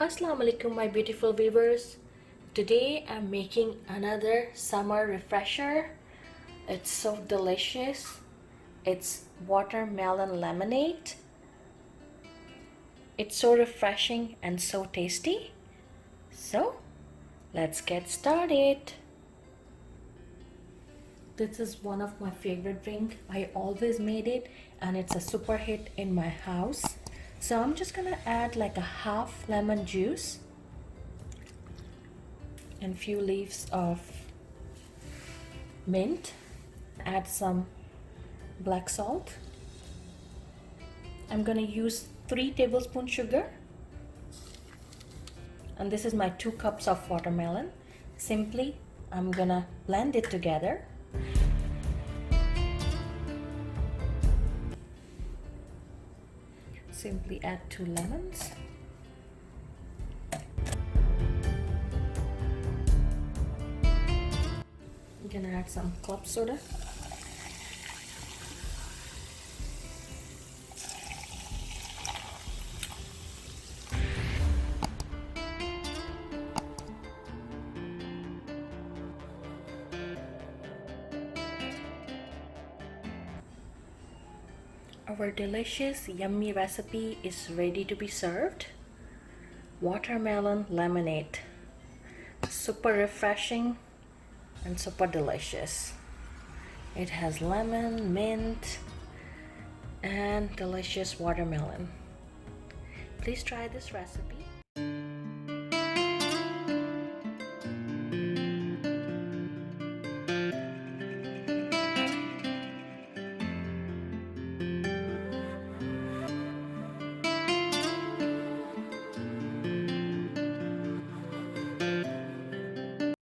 Assalamu alaikum my beautiful viewers. Today I'm making another summer refresher. It's so delicious. It's watermelon lemonade. It's so refreshing and so tasty. So let's get started. This is one of my favorite drink. I always made it and it's a super hit in my house. So I'm just gonna add like a half lemon juice and few leaves of mint. Add some black salt. I'm gonna use 3 tablespoons sugar, and this is my 2 cups of watermelon. Simply I'm gonna blend it together. Simply add 2 lemons. I'm gonna add some club soda. Our delicious, yummy recipe is ready to be served. Watermelon lemonade. Super refreshing and super delicious. It has lemon, mint, and delicious watermelon. Please try this recipe.